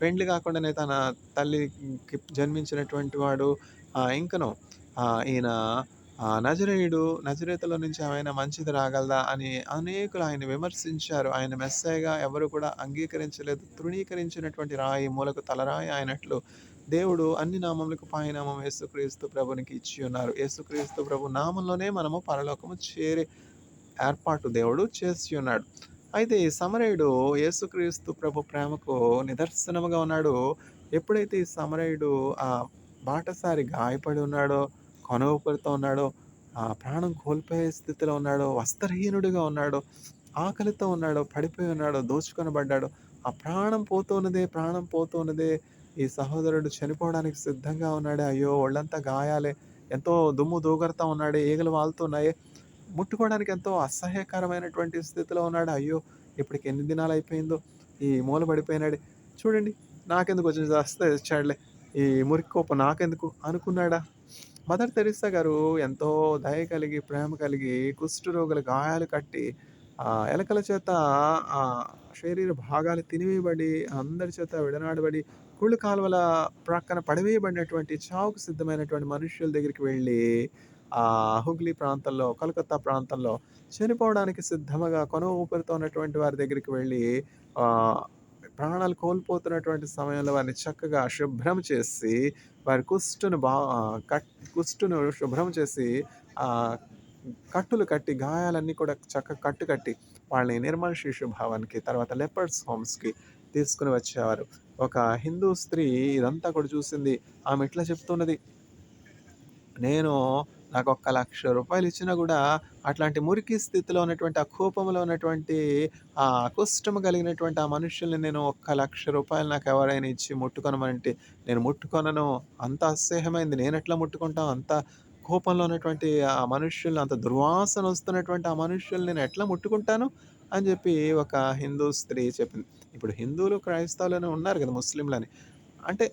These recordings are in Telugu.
పెండ్లి కాకుండానే తన తల్లికి జన్మించినటువంటి వాడు. ఇంకను ఈయన నజరేయుడు, నజరేతులో నుంచి ఏమైనా మంచిది రాగలదా అని అనేకులు ఆయన్ని విమర్శించారు. ఆయన మెస్సీయగా ఎవరు కూడా అంగీకరించలేదు. తృణీకరించినటువంటి రాయి మూలకు తలరాయి అయినట్లు దేవుడు అన్ని నామములకు పైనామం యేసుక్రీస్తు ప్రభునికి ఇచ్చి ఉన్నారు. యేసుక్రీస్తు ప్రభు నామంలోనే మనము పరలోకము చేరే ఏర్పాటు దేవుడు చేసి ఉన్నాడు. అయితే ఈ సమరయుడు యేసుక్రీస్తు ప్రభు ప్రేమకు నిదర్శనముగా ఉన్నాడు. ఎప్పుడైతే ఈ సమరయుడు ఆ బాటసారి గాయపడి ఉన్నాడో, కొనూపిరితో ఉన్నాడో, ప్రాణం కోల్పోయే స్థితిలో ఉన్నాడో, వస్త్రహీనుడిగా ఉన్నాడో, ఆకలితో ఉన్నాడో, పడిపోయి ఉన్నాడో, దోచుకొనబడ్డాడో, ఆ ప్రాణం పోతున్నదే, ప్రాణం పోతున్నదే, ఈ సహోదరుడు చనిపోవడానికి సిద్ధంగా ఉన్నాడే, అయ్యో! ఒళ్ళంతా గాయాలే, ఎంతో దుమ్ము దూగర్తా ఉన్నాడే, ఈగలు వాలుతున్నాయే, ముట్టుకోవడానికి ఎంతో అసహ్యకరమైనటువంటి స్థితిలో ఉన్నాడు. అయ్యో! ఇప్పటికి ఎన్ని దినాలయిపోయిందో, ఈ మూల పడిపోయినాడే. చూడండి, నాకెందుకు కొంచెం చస్తే చచ్చాడులే, ఈ మురికి కోపం నాకెందుకు అనుకున్నాడా? మదర్ తెరిస్సా గారు ఎంతో దయ కలిగి, ప్రేమ కలిగి, కుష్ఠరోగుల గాయాలు కట్టి, ఎలకల చేత శరీర భాగాలు తినివేయబడి, అందరి చేత విడనాడబడి, కుళ్ళు కాలువల ప్రక్కన పడవేయబడినటువంటి చావుకు సిద్ధమైనటువంటి మనుష్యుల దగ్గరికి వెళ్ళి, హుగ్లీ ప్రాంతంలో, కలకత్తా ప్రాంతంలో చనిపోవడానికి సిద్ధముగా కొన ఊపిరితో ఉన్నటువంటి వారి దగ్గరికి వెళ్ళి, ఆహ్, ప్రాణాలు కోల్పోతున్నటువంటి సమయంలో వారిని చక్కగా శుభ్రం చేసి, వారి కుష్టును శుభ్రం చేసి, ఆహ్, కట్టులు కట్టి, గాయాలన్నీ కూడా చక్కగా కట్టు కట్టి, వాళ్ళని నిర్మల్ శిశు భవన్‌కి, తర్వాత లెపర్డ్స్ హోమ్స్‌కి తీసుకొని వచ్చేవారు. ఒక హిందూ స్త్రీ ఇదంతా కూడా చూసింది. ఆమె ఇట్లా చెప్తున్నది, నేను నాకొక్క రూ. 1,00,000 ఇచ్చినా గూడా అట్లాంటి మురికి స్థితిలో ఉన్నటువంటి, ఆ కూపంలో ఉన్నటువంటి, కుష్టము కలిగినటువంటి ఆ మనుష్యుల్ని నేను ఒక్క రూ. 1,00,000 నాకెవరైనా ఇచ్చి ముట్టుకొనమంటే నేను ముట్టుకొనను. అంత అసహ్యమైంది. నేనెట్లా ముట్టుకుంటాం? అంత కోపంలో ఉన్నటువంటి ఆ మనుష్యుల్ని, అంత దుర్వాసన వస్తున్నటువంటి ఆ మనుష్యుల్ని నేను ఎట్లా ముట్టుకుంటాను? అని జెప్పి ఒక హిందూ స్త్రీ చెప్పింది. ఇప్పుడు హిందువులు, క్రైస్తవులని ఉన్నారు గదా! ముస్లింలని. అంటే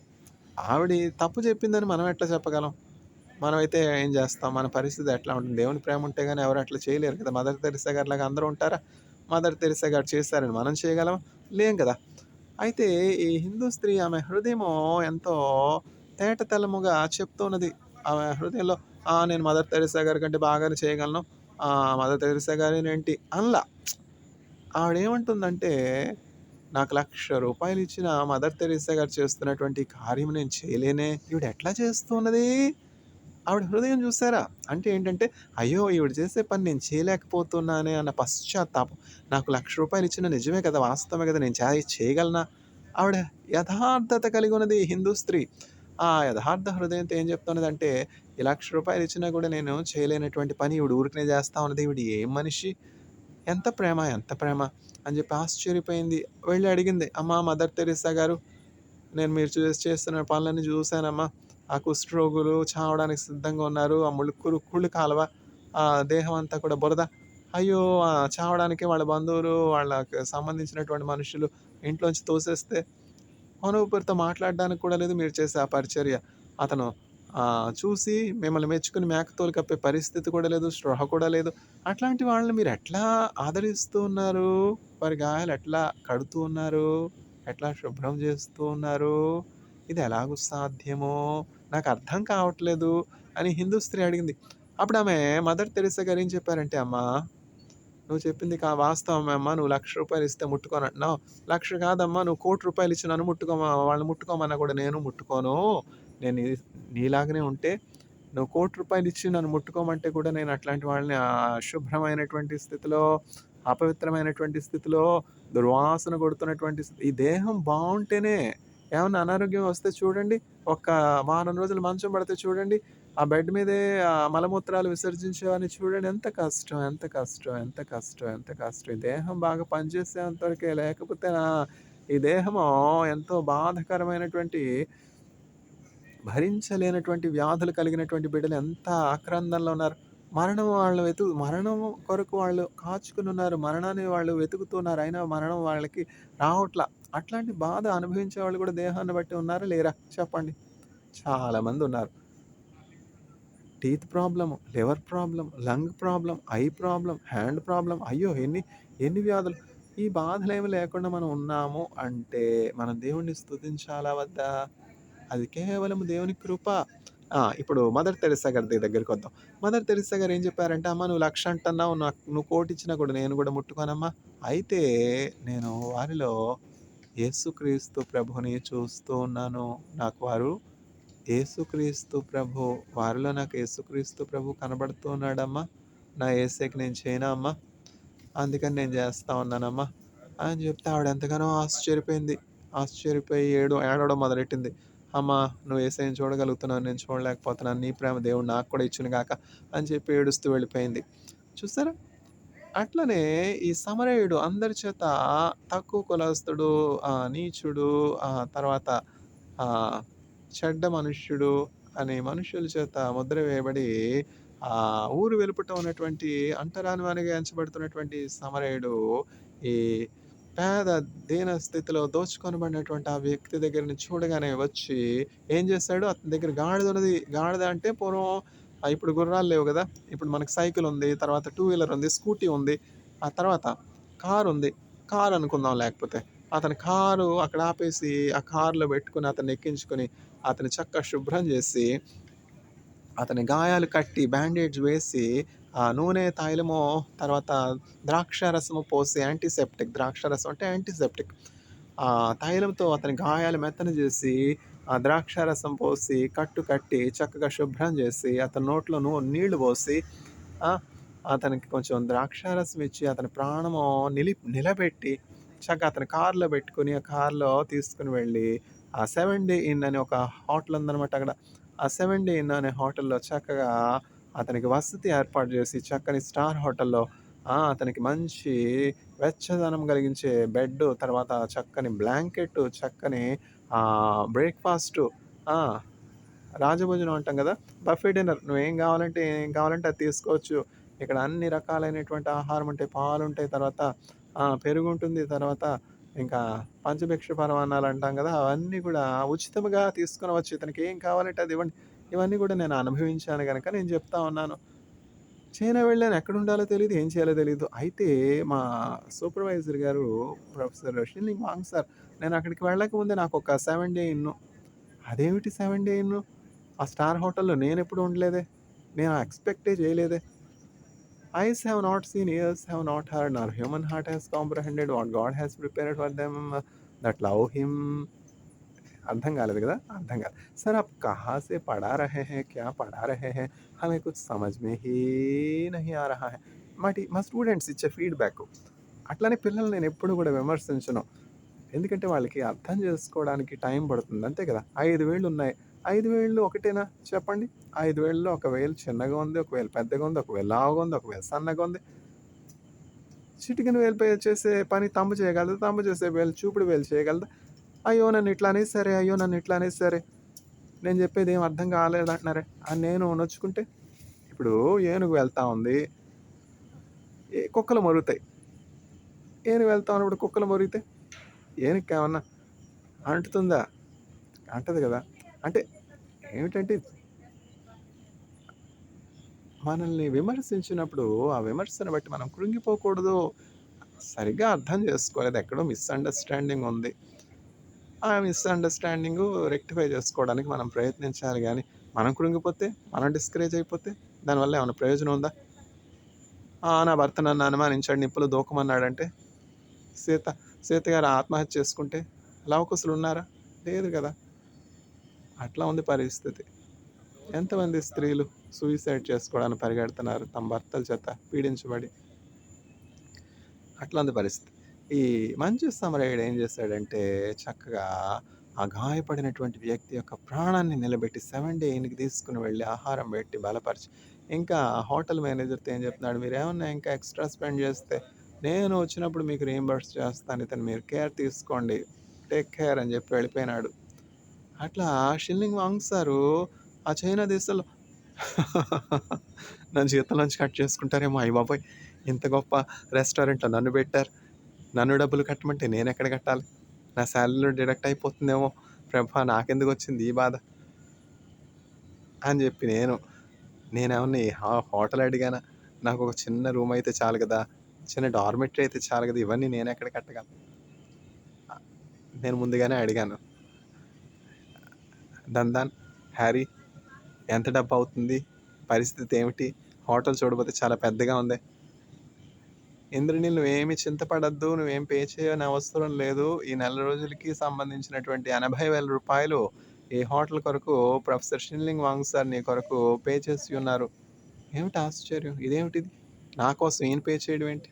ఆవిడ తప్పు చెప్పిందని మనం ఎట్లా చెప్పగలం? మనమైతే ఏం చేస్తాం? మన పరిస్థితి ఎట్లా ఉంటుంది? దేవుని ప్రేమ ఉంటే గాని ఎవరు అట్లా చేయలేరు కదా! మదర్ తెరిస్సా గారిలాగా అందరూ ఉంటారా? మదర్ తెరిస్సా గారు చేశారని మనం చేయగలమా? లేం కదా! అయితే ఈ హిందూ స్త్రీ ఆమె హృదయము ఎంతో తేటతెల్లముగా చెప్తున్నది. ఆమె హృదయంలో నేను మదర్ తెరిస్సా గారి కంటే బాగానే చేయగలను. Mother Teresa గారేనేంటి అనలా. ఆవిడేమంటుందంటే, నాకు రూ. 1,00,000 ఇచ్చిన మదర్ తెరిస్సా గారు చేస్తున్నటువంటి కార్యం నేను చేయలేనే. ఈవిడ ఎట్లా చేస్తున్నది? ఆవిడ హృదయం చూసారా? అంటే ఏంటంటే, అయ్యో! ఈవిడ చేసే పని నేను చేయలేకపోతున్నానే అన్న పశ్చాత్తాపం. నాకు రూ. 1,00,000 ఇచ్చిన నిజమే కదా! వాస్తవమే కదా! నేను చేయగలనా? ఆవిడ యథార్థత కలిగున్నది హిందూ స్త్రీ. ఆ యథార్థ హృదయంతో ఏం చెప్తున్నదంటే, ఈ రూ. 1,00,000 ఇచ్చినా కూడా నేను చేయలేనటువంటి పని ఈవిడ ఊరికనే చేస్తా ఉన్నది. ఈవిడ ఏం మనిషి? ఎంత ప్రేమ, ఎంత ప్రేమ అని చెప్పి ఆశ్చర్యపోయింది. వెళ్లి అడిగింది, అమ్మా మదర్ తెరిస్సా గారు, నేను మీరు చేస్తున్న పనులన్నీ చూసానమ్మా. ఆ కుష్ఠరోగులు చావడానికి సిద్ధంగా ఉన్నారు. ఆ కుళ్ళు కాలవ, దేహం అంతా కూడా బురద. అయ్యో! చావడానికి వాళ్ళ బంధువులు, వాళ్ళకి సంబంధించినటువంటి మనుషులు ఇంట్లోంచి తోసేస్తే, ఊపిరితో మాట్లాడడానికి కూడా లేదు మీరు చేసే ఆ పరిచర్య. అతను చూసి మిమ్మల్ని మెచ్చుకొని మేకతోలు కప్పే పరిస్థితి కూడా లేదు, స్పృహ కూడా లేదు. అట్లాంటి వాళ్ళని మీరెట్లా ఆదరిస్తూ ఉన్నారు? వారి గాయాలు ఎట్లా కడుతూ ఉన్నారు? ఎట్లా శుభ్రం జేస్తూ ఉన్నారు? ఇది ఎలాగు సాధ్యమో నాకర్థం కావట్లేదు అని హిందూ స్త్రీ అడిగింది. అప్పుడామె మదర్ తెరిస్సా గారు ఏం చెప్పారంటే, "అమ్మా, నువ్వు చెప్పింది వాస్తవమే అమ్మా. నువ్వు రూ. 1,00,000 ఇస్తే ముట్టుకోనంటున్నావు. 1,00,000 కాదమ్మా, నువ్వు ₹1,00,00,000 ఇచ్చి నన్ను వాళ్ళని ముట్టుకోమన్నా కూడా నేను ముట్టుకోను. నేను నీలాగానే ఉంటే, నువ్వు ₹1,00,00,000 ఇచ్చి నన్ను ముట్టుకోమంటే కూడా నేను అట్లాంటి వాళ్ళని అశుభ్రమైనటువంటి స్థితిలో, అపవిత్రమైనటువంటి స్థితిలో, దుర్వాసన కొడుతున్నటువంటి ఈ దేహం బావుంటేనే, ఏమన్నా అనారోగ్యం వస్తే చూడండి, ఒక్క వారం రోజులు మంచం పడితే చూడండి, ఆ బెడ్ మీదే మలమూత్రాలు విసర్జించేవాడిని చూడండి, ఎంత కష్టం, ఎంత కష్టం, ఎంత కష్టం, ఎంత కష్టం. ఈ దేహం బాగా పనిచేసేంత వరకే, లేకపోతే ఈ దేహము ఎంతో బాధాకరమైనటువంటి, భరించలేనటువంటి వ్యాధులు కలిగినటువంటి బిడ్డలు ఎంత ఆక్రందనలో ఉన్నారు. మరణం కొరకు వాళ్ళు కాచుకొనున్నారు. మరణాన్ని వాళ్ళు వెతుకుతున్నారు. అయినా మరణం వాళ్ళకి రావట్ల. అట్లాంటి బాధ అనుభవించే వాళ్ళు కూడా దేహాన్ని బట్టి ఉన్నారా? లేరా? చెప్పండి. చాలామందున్నారు. Teeth problem, liver problem, lung problem, eye problem, hand problem, అయ్యో! ఎన్ని వ్యాధులు. ఈ బాధలేమి లేకుండా మనం ఉన్నాము అంటే, మనం దేవుడిని స్తుతించాలా వద్దా? అది కేవలం దేవుని కృప. ఇప్పుడు మదర్ తెరెసా గారి దగ్గరికొద్దాం. మదర్ తెరెసా గారు ఏం చెప్పారంటే, "అమ్మ నువ్వు 1,00,000 అంటున్నావు. నువ్వు 1,00,00,000 ఇచ్చినా కూడా నేను కూడా ముట్టుకోనమ్మా. అయితే నేను వారిలో యేసుక్రీస్తు ప్రభువుని చూస్తూ ఉన్నాను. నాకు వారు యేసుక్రీస్తు ప్రభు వారిలో నాకు యేసుక్రీస్తు ప్రభు కనబడుతూ ఉన్నాడమ్మా. నా యేసయ్యకి నేను చేయనా అమ్మా? అందుకని నేను చేస్తా ఉన్నానమ్మా" అని చెప్తే ఆవిడ ఎంతగానో ఆశ్చర్యపోయింది. ఆశ్చర్యపోయి ఏడవడం మొదలెట్టింది. "అమ్మా నువ్వు యేసయ్యని చూడగలుగుతున్నావు. నేను చూడలేకపోతున్నాను. నీ ప్రేమ దేవుడు నాకు కూడా ఇచ్చును గాక" అని చెప్పి ఏడుస్తూ వెళ్ళిపోయింది. చూసారా? అట్లనే ఈ సమరయుడు అందరి చేత తక్కువ కులస్తుడు, నీచుడు, తర్వాత ఆహ్, చెడ్డ మనుష్యుడు అని మనుషుల చేత ముద్ర వేయబడి, ఊరు వెలుపట ఉన్నటువంటి అంటరాని వానిగా ఎంచబడుతున్నటువంటి సమరయుడు ఈ పేద దీన స్థితిలో దోచుకొనబడినటువంటి ఆ వ్యక్తి దగ్గరని చూడగానే వచ్చి ఏం చేశాడు? అతని దగ్గర గాడిదున్నది. గాడిద అంటే పూర్వం ఇప్పుడు గుర్రాలు లేవు గదా! ఇప్పుడు మనకి సైకిల్ ఉంది. తర్వాత టూ వీలర్ ఉంది. స్కూటీ ఉంది. ఆ తర్వాత కారుంది. కారు అనుకుందాం లేకపోతే. అతని కారు అక్కడ ఆపేసి, ఆ కార్‌లో పెట్టుకొని అతన్ని ఎక్కించుకొని, అతన్ని చక్కగా శుభ్రం జేసి, అతని గాయాలు కట్టి, బ్యాండేజ్ వేసి, నూనె, తైలమో, తర్వాత ద్రాక్షారసము పోసి యాంటీసెప్టిక్. ద్రాక్షారసం అంటే యాంటీసెప్టిక్. తైలంతో అతని గాయాలు మెత్తన జేసి, ఆ ద్రాక్షారసం పోసి, కట్టు కట్టి, చక్కగా శుభ్రం జేసి, అతని నోట్లో నీళ్లు పోసి, ఆ! అతనికి కొంచెం ద్రాక్షారసం ఇచ్చి, అతని ప్రాణము నిలబెట్టి, చక్కగా అతని కార్‌లో పెట్టుకొని, ఆ కార్‌లో తీసుకొని వెళ్ళి, ఆ 7 డే ఇన్ అని ఒక హోటల్ ఉందనమాట అక్కడ. ఆ 7 డే ఇన్ అనే హోటల్‌లో చక్కగా అతనికి వసతి ఏర్పాటు చేసి, చక్కని స్టార్ హోటల్‌లో అతనికి మంచి వెచ్చదనం కలిగించే బెడ్డు, తర్వాత చక్కని బ్లాంకెట్టు, చక్కని బ్రేక్‌ఫాస్టు, ఆ! రాజభోజనం అంటాం గదా! Buffet dinner. ఏం కావాలంటే అది తీసుకోవచ్చు. ఇక్కడ అన్ని రకాలైనటువంటి ఆహారం ఉంటాయి. పాలుంటాయి. తర్వాత పెరుగుంటుంది. తర్వాత ఇంకా పంచభక్ష పరమాన్నాలు అంటాం గదా! అవన్నీ గూడా ఉచితంగా తీసుకొనవచ్చు. ఇతనికి ఏం కావాలంటే అది ఇవ్వండి. ఇవన్నీ గూడా నేను అనుభవించాను గనక నేను చెప్తా ఉన్నాను. చైనా వెళ్ళాను. ఎక్కడుండాలో తెలీదు. ఏం చేయాలో తెలీదు. అయితే మా సూపర్వైజర్ గారు ప్రొఫెసర్ షిన్లింగ్ వాంగ్ సార్, నేను అక్కడికి వెళ్ళకముందే నాకొక 7 డే ఇన్ను. అదేమిటి 7 డే ఇన్ను? ఆ స్టార్ హోటల్‌లో నేనెప్పుడు ఉండలేదే. నేను ఎక్స్‌పెక్టే చేయలేదే. Eyes have not seen, ears have not heard, nor human heart has comprehended what God has prepared for them that love him. అర్థం కాలేదు కదా! అర్థం కాదు. సర్ आप कहाँ से पढ़ा रहे हैं? क्या पढ़ा रहे हैं? हमें कुछ समझ में ही नहीं आ रहा है. మా స్టూడెంట్స్ ఇచ్చే ఫీడ్‌బ్యాకు. అట్లనే పిల్లల్ని నేనెప్పుడు గూడా విమర్శించను. ఎందుకంటే వాళ్ళకి అర్థం చేసుకోవడానికి టైం పడుతుంది. అంతే కదా! 5 వేళ్ళున్నాయి. 5 వేళ్ళు ఒకటేనా చెప్పండి? 5 వేళ్ళలో ఒక వేలు చిన్నగా ఉంది, ఒక వేలు పెద్దగా ఉంది, ఒక వేలు లావుగా ఉంది, ఒక వేలు సన్నగా ఉంది. చిటికెన వేలుపై చేసే పని తంబు చేయగలదు. తంబు చేసే వేలు చూపుడు వేలు చేయగలదు. అయ్యో! నన్ను ఇట్లా అనేసారే, అయ్యో! నన్ను ఇట్లా అనేసారే, నేను చెప్పేది ఏం అర్థం కాలేదంటున్నారే అని నేను నొచ్చుకుంటే, ఇప్పుడు ఏనుగు వెళ్తా ఉంది. కుక్కలు మొరుగుతాయి. ఏనుగు వెళ్తా ఉన్నప్పుడు కుక్కలు మొరిగితే ఏనుగుకేమన్నా అంటుతుందా? అంటది గదా! అంటే ఏమిటంటే మనల్ని విమర్శించినప్పుడు ఆ విమర్శను బట్టి మనం కృంగిపోకూడదు. సరిగ్గా అర్థం చేసుకోలేదు. ఎక్కడో మిస్‌అండర్‌స్టాండింగ్ ఉంది. ఆ మిస్‌అండర్‌స్టాండింగు రెక్టిఫై చేసుకోవడానికి మనం ప్రయత్నించాలి గానీ, మనం కృంగిపోతే, మనం డిస్కరేజ్ అయిపోతే దానివల్ల ఏమన్నా ప్రయోజనం ఉందా? నా భర్త నన్ను అనుమానించాడు, నిప్పులో దూకమన్నాడంటే, సీత సీత గారు ఆత్మహత్య చేసుకుంటే లవకుశులున్నారా? లేదు గదా! అట్లా ఉంది పరిస్థితి. ఎంతమంది స్త్రీలు సూయిసైడ్ చేసుకోవడానికి పరిగెడుతున్నారు తమ భర్తల చేత పీడించబడి. అట్లా ఉంది పరిస్థితి. ఈ మంచు సమరయుడు ఏం చేశాడంటే చక్కగా ఆ గాయపడినటువంటి వ్యక్తి యొక్క ప్రాణాన్ని నిలబెట్టి 7 డే ఇన్‌కి తీసుకొని వెళ్ళి ఆహారం పెట్టి బలపరిచి, ఇంకా హోటల్ మేనేజర్‌తో ఏం చెప్తున్నాడు, "మీరేమన్నా ఇంకా ఎక్స్‌ట్రా స్పెండ్ చేస్తే నేను వచ్చినప్పుడు మీకు రీయింబర్స్ చేస్తాను. ఇతను మీరు కేర్ తీసుకోండి. టేక్ కేర్" అని చెప్పి వెళ్ళిపోయినాడు. అట్లా షిల్లింగ్ వాంగ్ సారు ఆ చైనా దేశంలో నన్ను జీతంలోంచి కట్ చేసుకుంటారేమో! అయ్యబాబోయ్! ఇంత గొప్ప రెస్టారెంట్‌లో నన్ను పెట్టారు. నన్ను డబ్బులు కట్టమంటే నేనెక్కడ కట్టాలి? నా సాలరీలో డిడక్ట్ అయిపోతుందేమో! ప్రభా! నాకెందుకొచ్చింది ఈ బాధ? అని జెప్పి నేనేమన్నా ఈ హోటల్ అడిగానా? నాకొక చిన్న రూమ్ అయితే చాలు గదా! చిన్న డార్మెటరీ అయితే చాలు కదా! ఇవన్నీ నేనెక్కడ కట్టగలను? ఆహ్, నేను ముందుగానే అడిగాను. దందాన్, హ్యారీ ఎంత డబ్బవుతుంది? పరిస్థితి ఏమిటి? హోటల్ చూడబోతే చాలా పెద్దగా ఉంది. ఇంద్రనీల్ నువ్వేమి చింతపడొద్దు. నువ్వేం పే చేయనవసరం లేదు. ఈ నెల రోజులకి సంబంధించినటువంటి రూ. 80,000 ఈ హోటల్ కొరకు ప్రొఫెసర్ షిన్లింగ్ వాంగ్ సార్ నీ కొరకు పే చేసి ఉన్నారు. ఏమిటి ఆశ్చర్యం? ఇదేమిటిది? నా కోసం ఈయన పే చేయడం ఏంటి?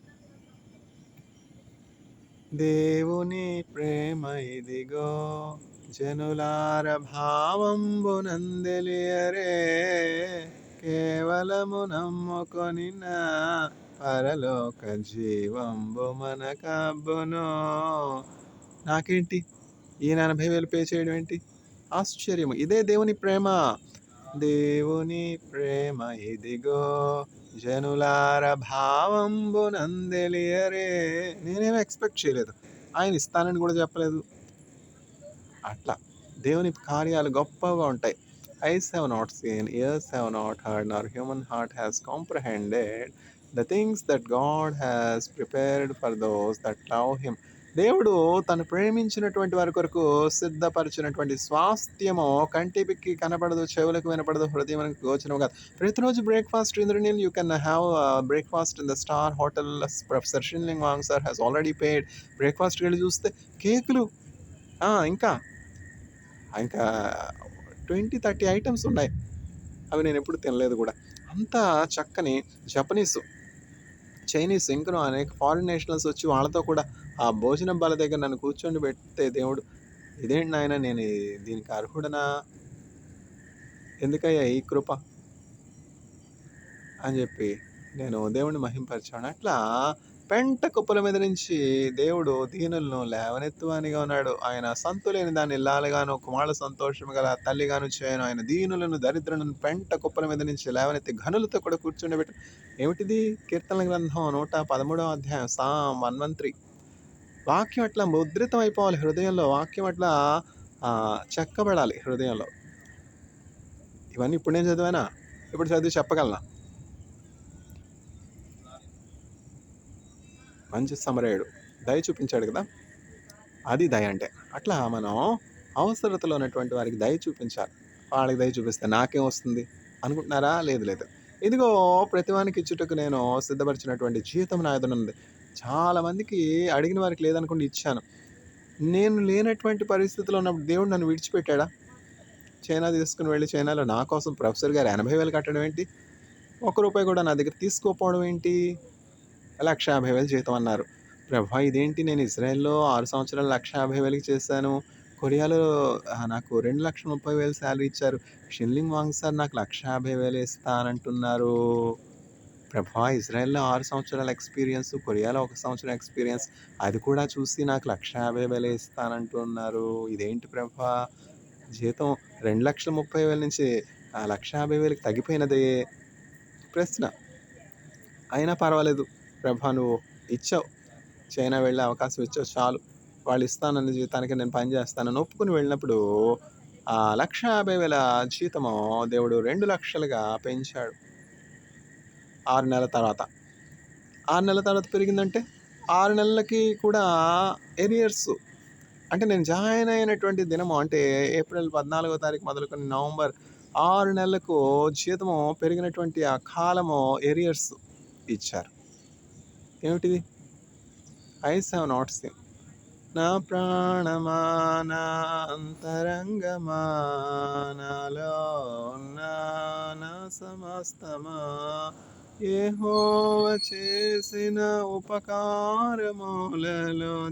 దేవుని ప్రేమ ఇదిగో జనులార భావంబునందెలియరే కేవలము నమ్ముకొనిన పరలోక జీవంబు మనకబ్బును. నాకేంటి ఈయన 80,000 పే చేయడం ఏంటి? ఆశ్చర్యము. ఇదే దేవుని ప్రేమ. దేవుని ప్రేమ ఇదిగో జనులార భావంబునందెలియరే. నేనేమి ఎక్స్‌పెక్ట్ చేయలేదు. ఆయన ఇస్తానని గూడా చెప్పలేదు. అట్లా దేవుని కార్యాలు గొప్పగా ఉంటాయి. Eyes have not seen, ears have not heard, nor human heart has comprehended the things that God has prepared for those that love him. దేవుడు తను ప్రేమించినటువంటి వారి కొరకు సిద్ధపరిచినటువంటి స్వాస్థ్యము కంటికి కనపడదు, చెవులకు వినపడదు, హృదయానికి గోచరము కాదు. ప్రతిరోజు breakfast Indraneel you can have breakfast in the star hotel. Professor Shinling Wang sir has already paid. బ్రేక్‌ఫాస్ట్‌కి వెళ్లి చూస్తే కేకులు, ఇంకా ఇంకా 20, 30 ఐటెమ్స్ ఉన్నాయి. అవి నేనెప్పుడు తినలేదు గూడా. అంతా చక్కని జపనీసు, చైనీస్ ఇంకను అనేక ఫారిన్ నేషనల్స్ వచ్చి వాళ్ళతో కూడా ఆ భోజనం బల్ల దగ్గర నన్ను కూర్చోబెడితే దేవుడు, ఇదేంటి నాయనా నేను దీనికి అర్హుడనా? ఎందుకయ్యా ఈ కృప? అని జెప్పి నేను దేవుడిని మహింపరిచాను. అట్లా పెంట కుప్పల మీద నుంచి దేవుడు దీనులను లేవనెత్తువానిగా ఉన్నాడు. ఆయన సంతులేని దాన్ని ఇల్లాలుగాను, కుమారుల సంతోషము గల తల్లిగాను చేయను. ఆయన దీనులను, దరిద్రులను పెంట కుప్పల మీద నుంచి లేవనెత్తి ఘనులతో కూడా కూర్చుండబెట్టి ఏమిటిది? కీర్తనల గ్రంథం 113వ అధ్యాయం సామ్ 113. వాక్యం అట్లా ముద్రితం అయిపోవాలి హృదయంలో. వాక్యం అట్లా చెక్కబడాలి హృదయంలో. ఇవన్నీ ఇప్పుడు నేను చదివానా? ఇప్పుడు చదివి చెప్పగలనా? మంచి సమరయుడు. దయ చూపించాడు కదా! అది దయ అంటే. అట్లా మనం అవసరతలో ఉన్నటువంటి వారికి దయ చూపించాలి. వాళ్ళకి దయ చూపిస్తే నాకేం వస్తుంది అనుకుంటున్నారా? లేదు లేదు. ఇదిగో ప్రతివానికి ఇచ్చుటకు నేను సిద్ధపరిచినటువంటి జీతం నా ఎదురుంది. చాలామందికి అడిగిన వారికి లేదనుకోండి ఇచ్చాను. నేను లేనటువంటి పరిస్థితిలో ఉన్నప్పుడు దేవుడు నన్ను విడిచిపెట్టాడా? చైనా తీసుకొని వెళ్లి చైనాలో నా కోసం ప్రొఫెసర్ గారు 80,000 కట్టడం ఏంటి? ఒక్క రూపాయి కూడా నా దగ్గర తీసుకోకపోవడం ఏంటి? 1,50,000 జీతం అన్నారు. ప్రభా! ఇదేంటి నేను ఇజ్రాయెల్‌లో 6 సంవత్సరాలు 1,50,000కి చేశాను. కొరియాలో నాకు 2,30,000 సాలరీ ఇచ్చారు. షిన్లింగ్ వాంగ్ సార్ నాకు 1,50,000 ఇస్తానంటున్నారు. ప్రభా! ఇజ్రాయెల్‌లో 6 సంవత్సరాల ఎక్స్‌పీరియన్స్, కొరియాలో 1 సంవత్సరం ఎక్స్‌పీరియన్స్, అది కూడా చూసి నాకు 1,50,000 ఇస్తానంటున్నారు. ఇదేంటి ప్రభా! జీతం 2,30,000 నుంచి 1,50,000కి తగ్గిపోయినదే. ప్రశ్న. అయినా పర్వాలేదు ప్రభా! నువ్వు ఇచ్చావు. చైనా వెళ్ళే అవకాశం ఇచ్చావు చాలు. వాళ్ళు ఇస్తానన్న జీతానికి నేను పని చేస్తానని ఒప్పుకొని వెళ్ళినప్పుడు ఆ 1,50,000 జీతము దేవుడు 2,00,000గా పెంచాడు 6 నెలల తర్వాత. 6 నెలల తర్వాత పెరిగిందంటే 6 నెలలకి కూడా ఎరియర్స్. అంటే నేను జాయిన్ అయినటువంటి దినము అంటే ఏప్రిల్ 14వ తారీఖు మొదలుకొని నవంబర్ 6 నెలలకు జీతము పెరిగినటువంటి ఆ కాలము ఎరియర్స్ ఇచ్చారు. ఏమిటిది? Ice have not scene. నా ప్రాణమా నా అంతరంగమా నాలో ఉన్న నా సమస్తమా యెహోవా చేసిన ఉపకారములలో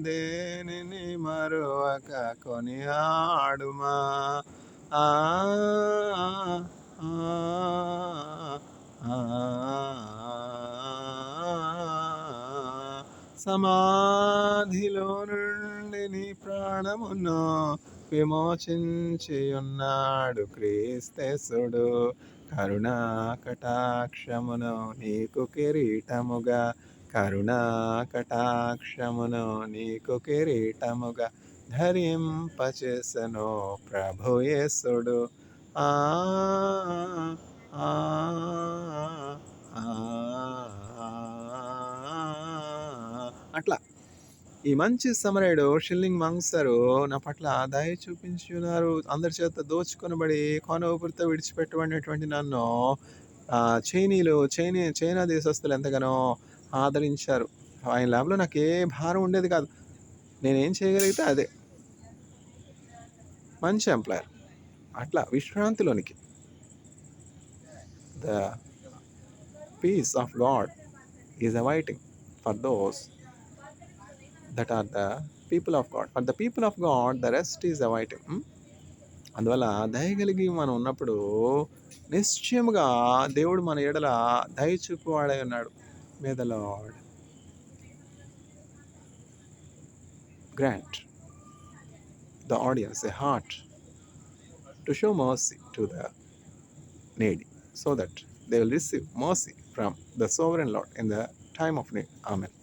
దేనిని మరువక కొనియాడుమా. ఆ ఆ ఆ సమాధిలో నుండి నీ ప్రాణమును విమోచించి ఉన్నాడు క్రీస్తేసుడు. కరుణా కటాక్షమును నీకు కిరీటముగా, కరుణా కటాక్షమును నీకు కిరీటముగా ధరింపచేసెను ప్రభు యేసుడు. ఆ ఆ ఆ ఆ ఈ మంచి సమరయుడు షిల్లింగ్ మంగ్సరు నా పట్ల దయ చూపించి ఉన్నారు. అందరి చేత దోచుకొనబడి కోన ఊపిరితో విడిచిపెట్టబడినటువంటి నన్ను చైనా దేశస్తులు ఎంతగానో ఆదరించారు. ఆయన ల్యాబ్‌లో నాకే భారం ఉండేది కాదు. నేనేం చేయగలిగితే అదే. మంచి ఎంప్లాయర్. అట్లా విశ్రాంతిలోనికి. The peace of God is awaiting for those that are the people of God. For the people of God the rest is awaiting. అందువల్ల దయగలిగి మనం ఉన్నప్పుడు నిశ్చయముగా దేవుడు మన ఎడల దయ చూపువాడై ఉన్నాడు. May the lord grant the audience a heart to show mercy to the needy, so that they will receive mercy from the sovereign Lord in the time of need. Amen.